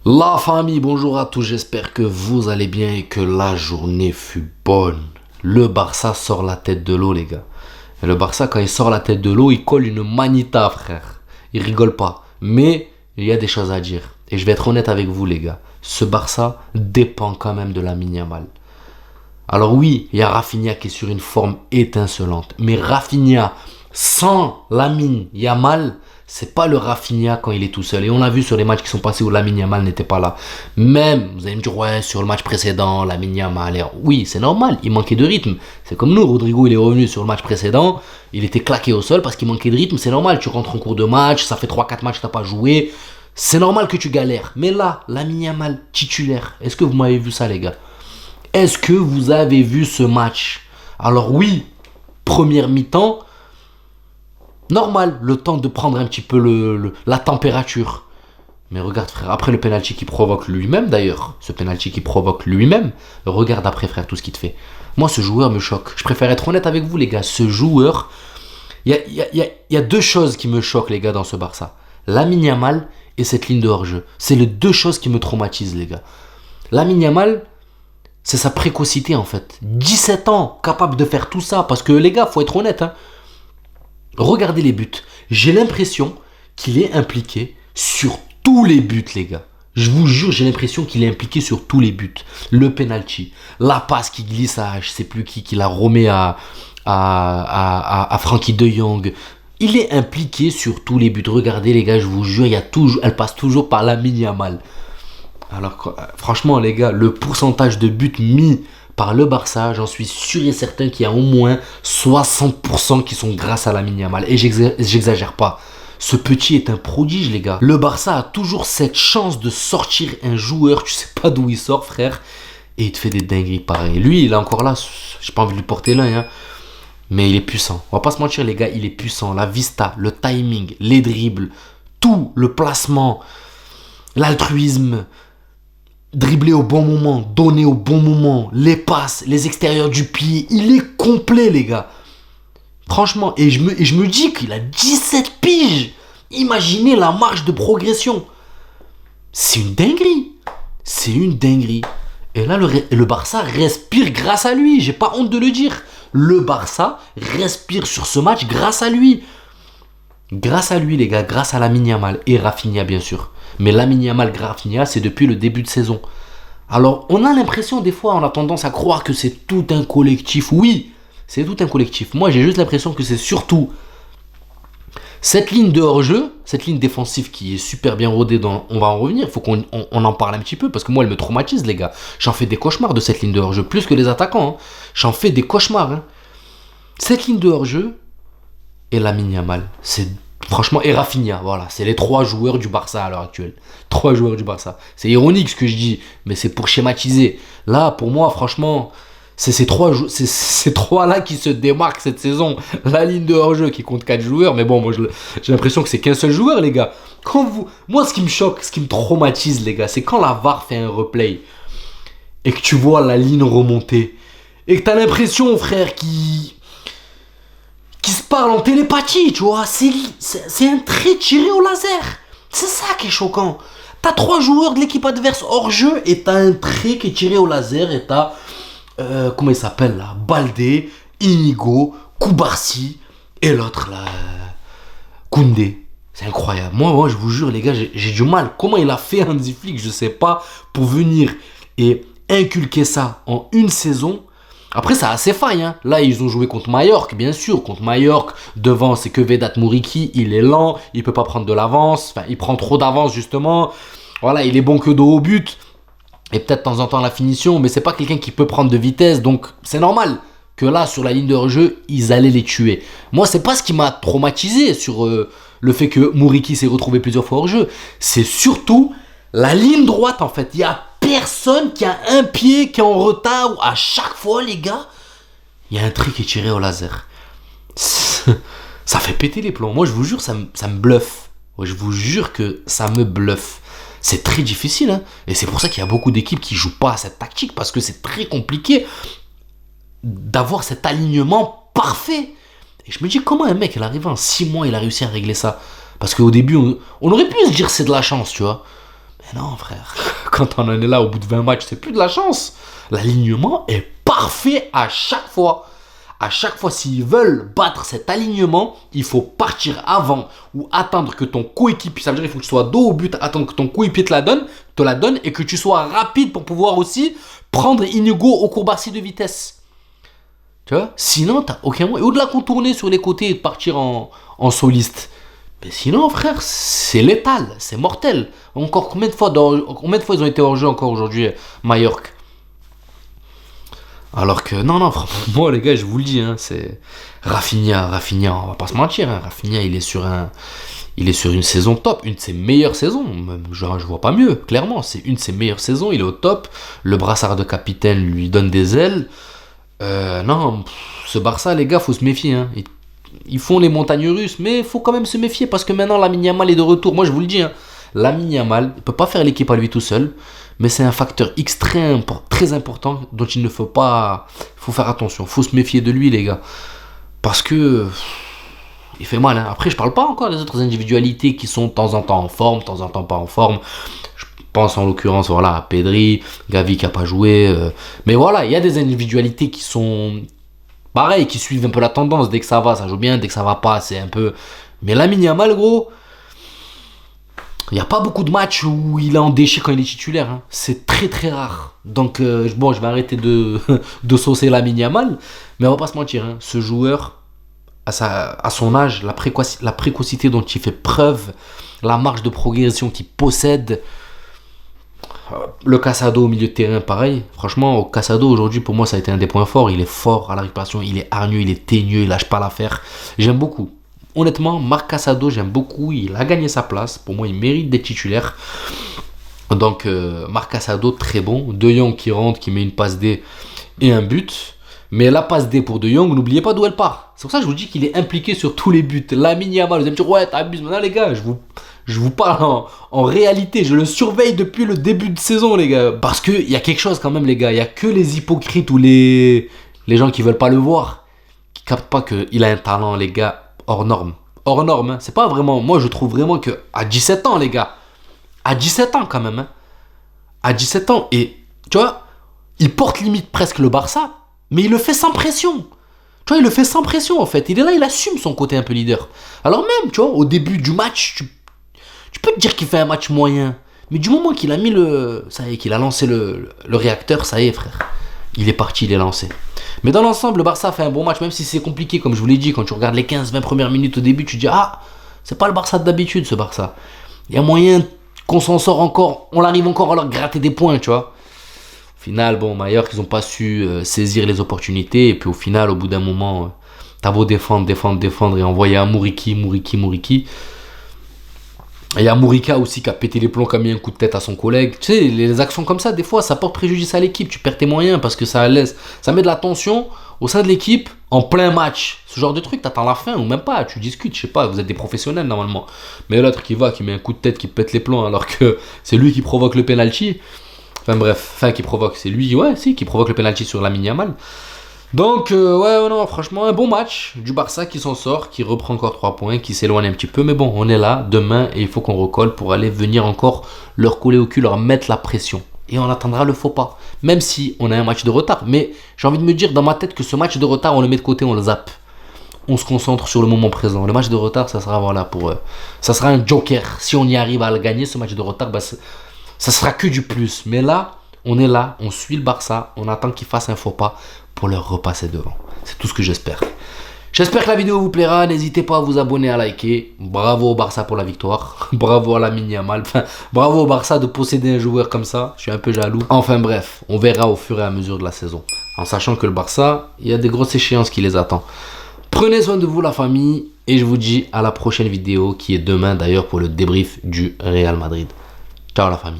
La famille, bonjour à tous, j'espère que vous allez bien et que la journée fut bonne. Le Barça sort la tête de l'eau, les gars. Et le Barça, quand il sort la tête de l'eau, il colle une manita, frère. Il rigole pas. Mais il y a des choses à dire. Et je vais être honnête avec vous, les gars. Ce Barça dépend quand même de Lamine Yamal. Alors oui, il y a Rafinha qui est sur une forme étincelante. Mais Rafinha, sans Lamine Yamal, c'est pas le Rafinha quand il est tout seul. Et on l'a vu sur les matchs qui sont passés où Lamine Yamal n'était pas là. Même, vous allez me dire, ouais, sur le match précédent, Lamine Yamal. Oui, c'est normal, il manquait de rythme. C'est comme nous, Rodrigo, il est revenu sur le match précédent. Il était claqué au sol parce qu'il manquait de rythme. C'est normal, tu rentres en cours de match, ça fait 3-4 matchs que t'as pas joué. C'est normal que tu galères. Mais là, Lamine Yamal, titulaire. Est-ce que vous m'avez vu ça, les gars? Est-ce que vous avez vu ce match? Alors oui, première mi-temps, normal, le temps de prendre un petit peu la température. Mais regarde frère, après le penalty qui provoque lui-même d'ailleurs, ce penalty qui provoque lui-même, regarde après frère tout ce qu'il te fait. Moi ce joueur me choque. Je préfère être honnête avec vous les gars, ce joueur, il y a deux choses qui me choquent les gars dans ce Barça. Lamine Yamal et cette ligne de hors-jeu. C'est les deux choses qui me traumatisent les gars. Lamine Yamal, c'est sa précocité en fait. 17 ans, capable de faire tout ça. Parce que les gars, faut être honnête. Regardez les buts. J'ai l'impression qu'il est impliqué sur tous les buts, les gars. Je vous jure, j'ai l'impression qu'il est impliqué sur tous les buts. Le penalty, la passe qui glisse à je sais plus qui la remet à Frankie de Jong. Il est impliqué sur tous les buts. Regardez les gars, je vous jure, elle passe toujours par Lamine Yamal. Alors franchement les gars, le pourcentage de buts mis par le Barça, j'en suis sûr et certain qu'il y a au moins 60% qui sont grâce à Lamine Yamal. Et j'exagère pas. Ce petit est un prodige les gars. Le Barça a toujours cette chance de sortir un joueur, tu sais pas d'où il sort frère, et il te fait des dingueries pareilles. Lui il est encore là, j'ai pas envie de lui porter l'œil mais il est puissant. On va pas se mentir les gars, il est puissant. La vista, le timing, les dribbles, tout, le placement, l'altruisme. Dribbler au bon moment, donner au bon moment, les passes, les extérieurs du pied, il est complet les gars. Franchement, et je me dis qu'il a 17 piges. Imaginez la marge de progression. C'est une dinguerie. C'est une dinguerie. Et là, le Barça respire grâce à lui. J'ai pas honte de le dire. Le Barça respire sur ce match grâce à lui. Grâce à lui les gars, grâce à Lamine Yamal et Rafinha bien sûr. Mais Lamine Yamal, Rafinha, c'est depuis le début de saison. Alors, on a l'impression, des fois, on a tendance à croire que c'est tout un collectif. Oui, c'est tout un collectif. Moi, j'ai juste l'impression que c'est surtout cette ligne de hors-jeu, cette ligne défensive qui est super bien rodée. On va en revenir, il faut qu'on en parle un petit peu, parce que moi, elle me traumatise, les gars. J'en fais des cauchemars de cette ligne de hors-jeu, plus que les attaquants. J'en fais des cauchemars. Cette ligne de hors-jeu et Lamine Yamal, c'est franchement, et Rafinha, voilà, c'est les trois joueurs du Barça à l'heure actuelle. Trois joueurs du Barça. C'est ironique ce que je dis, mais c'est pour schématiser. Là, pour moi, franchement, c'est ces trois-là qui se démarquent cette saison. La ligne de hors-jeu qui compte 4 joueurs, mais bon, moi j'ai l'impression que c'est qu'un seul joueur, les gars. Moi, ce qui me choque, ce qui me traumatise, les gars, c'est quand la VAR fait un replay et que tu vois la ligne remonter et que t'as l'impression, frère, qui se parle en télépathie, tu vois. C'est un trait tiré au laser. C'est ça qui est choquant. T'as 3 joueurs de l'équipe adverse hors jeu et t'as un trait qui est tiré au laser et t'as comment il s'appelle là, Baldé, Inigo, Koubarsi et l'autre là, Koundé. C'est incroyable. Moi, je vous jure les gars, j'ai du mal. Comment il a fait Hansi Flick, je sais pas, pour venir et inculquer ça en une saison. Après, ça a ses failles. Là, ils ont joué contre Mallorca, bien sûr. Contre Mallorca, devant, c'est que Vedat Muriqi. Il est lent, il peut pas prendre de l'avance. Enfin, il prend trop d'avance, justement. Voilà, il est bon que dos au but. Et peut-être de temps en temps la finition. Mais c'est pas quelqu'un qui peut prendre de vitesse. Donc, c'est normal que là, sur la ligne de hors-jeu, ils allaient les tuer. Moi, c'est pas ce qui m'a traumatisé sur le fait que Muriqi s'est retrouvé plusieurs fois hors-jeu. C'est surtout la ligne droite, en fait. Il y a personne qui a un pied qui est en retard. À chaque fois, les gars, il y a un trait qui est tiré au laser. Ça fait péter les plombs. Moi, je vous jure, ça me bluffe. Je vous jure que ça me bluffe. C'est très difficile. Et c'est pour ça qu'il y a beaucoup d'équipes qui ne jouent pas à cette tactique. Parce que c'est très compliqué d'avoir cet alignement parfait. Et je me dis, comment un mec, il arrive en 6 mois, il a réussi à régler ça? Parce qu'au début, on aurait pu se dire c'est de la chance, tu vois. Mais non, frère. Quand on en est là au bout de 20 matchs, c'est plus de la chance. L'alignement est parfait à chaque fois. À chaque fois, s'ils veulent battre cet alignement, il faut partir avant ou attendre que ton coéquipier, ça veut dire qu'il faut que tu sois dos au but, attendre que ton coéquipier te la donne et que tu sois rapide pour pouvoir aussi prendre Inigo au courbassi de vitesse. Tu vois? Sinon, t'as aucun moyen. Et au-delà contourner sur les côtés et de partir en soliste. Mais sinon, frère, c'est létal, c'est mortel. Encore combien de fois ils ont été hors jeu encore aujourd'hui, Mallorca? Alors que, non, franchement, moi, les gars, je vous le dis, hein, c'est Rafinha, on va pas se mentir, hein, Rafinha, il est sur une saison top, une de ses meilleures saisons. Même, je vois pas mieux, clairement, c'est une de ses meilleures saisons, il est au top. Le brassard de capitaine lui donne des ailes. Non, ce Barça, les gars, faut se méfier, hein. Ils font les montagnes russes, mais il faut quand même se méfier parce que maintenant, Lamine Yamal est de retour. Moi, je vous le dis, hein, Lamine Yamal, il peut pas faire l'équipe à lui tout seul. Mais c'est un facteur X très important dont il ne faut pas... Il faut faire attention. Il faut se méfier de lui, les gars. Parce que... Il fait mal. Hein. Après, je parle pas encore des autres individualités qui sont de temps en temps en forme, de temps en temps pas en forme. Je pense en l'occurrence à Pedri, Gavi qui n'a pas joué. Mais voilà, il y a des individualités qui sont... Pareil, qui suivent un peu la tendance. Dès que ça va, ça joue bien. Dès que ça va pas, c'est un peu... Mais Lamine Yamal, gros... Il n'y a pas beaucoup de matchs où il est en déchet quand il est titulaire. Hein. C'est très très rare. Donc, je vais arrêter de saucer Lamine Yamal. Mais on va pas se mentir. Hein. Ce joueur, à son âge, la précocité dont il fait preuve, la marge de progression qu'il possède. Le Casado au milieu de terrain, pareil. Franchement, au Casado, aujourd'hui, pour moi, ça a été un des points forts. Il est fort à la récupération. Il est hargneux, il est teigneux, il lâche pas l'affaire. J'aime beaucoup. Honnêtement, Marc Casado, j'aime beaucoup. Il a gagné sa place. Pour moi, il mérite d'être titulaire. Donc, Marc Casado, très bon. De Jong qui rentre, qui met une passe D et un but. Mais la passe D pour De Jong, n'oubliez pas d'où elle part. C'est pour ça que je vous dis qu'il est impliqué sur tous les buts. Lamine Yamal, vous allez me dire, ouais, t'abuses. Maintenant, les gars, je vous parle en réalité. Je le surveille depuis le début de saison, les gars. Parce qu'il y a quelque chose quand même, les gars. Il n'y a que les hypocrites ou les gens qui veulent pas le voir, qui captent pas qu'il a un talent, les gars. Hors norme, hein. C'est pas vraiment... Moi, je trouve vraiment que à 17 ans, les gars. À 17 ans, quand même. Hein. À 17 ans. Et, tu vois, il porte limite presque le Barça. Mais il le fait sans pression. Tu vois, il le fait sans pression, en fait. Il est là, il assume son côté un peu leader. Alors même, tu vois, au début du match, tu peux te dire qu'il fait un match moyen. Mais du moment qu'il a mis ça y est, qu'il a lancé le réacteur, ça y est, frère. Il est parti, il est lancé. Mais dans l'ensemble, le Barça fait un bon match, même si c'est compliqué, comme je vous l'ai dit, quand tu regardes les 15-20 premières minutes au début, tu te dis, ah, c'est pas le Barça d'habitude, ce Barça. Il y a moyen qu'on s'en sort encore, on arrive encore à leur gratter des points, tu vois. Au final, bon, Mallorca, ils n'ont pas su saisir les opportunités, et puis au final, au bout d'un moment, t'as beau défendre, et envoyer à Muriqi. Et il y a Mourika aussi qui a pété les plombs, qui a mis un coup de tête à son collègue. Tu sais, les actions comme ça, des fois, ça porte préjudice à l'équipe. Tu perds tes moyens parce que ça met de la tension au sein de l'équipe en plein match. Ce genre de truc, t'attends la fin ou même pas. Tu discutes, je sais pas, vous êtes des professionnels normalement. Mais l'autre qui met un coup de tête, qui pète les plombs alors que c'est lui qui provoque le penalty. C'est lui, qui provoque le penalty sur Lamine Yamal. Donc, non, franchement, un bon match du Barça qui s'en sort, qui reprend encore 3 points, qui s'éloigne un petit peu. Mais bon, on est là demain et il faut qu'on recolle pour aller venir encore leur coller au cul, leur mettre la pression. Et on attendra le faux pas. Même si on a un match de retard. Mais j'ai envie de me dire dans ma tête que ce match de retard, on le met de côté, on le zappe. On se concentre sur le moment présent. Le match de retard, ça sera ça sera un joker. Si on y arrive à le gagner, ce match de retard, ça sera que du plus. Mais là, on est là, on suit le Barça, on attend qu'il fasse un faux pas pour leur repasser devant. C'est tout ce que j'espère. J'espère que la vidéo vous plaira. N'hésitez pas à vous abonner, à liker. Bravo au Barça pour la victoire. Bravo à Lamine Yamal. Bravo au Barça de posséder un joueur comme ça. Je suis un peu jaloux. Enfin bref, on verra au fur et à mesure de la saison. En sachant que le Barça, il y a des grosses échéances qui les attendent. Prenez soin de vous, la famille. Et je vous dis à la prochaine vidéo qui est demain d'ailleurs pour le débrief du Real Madrid. Ciao la famille.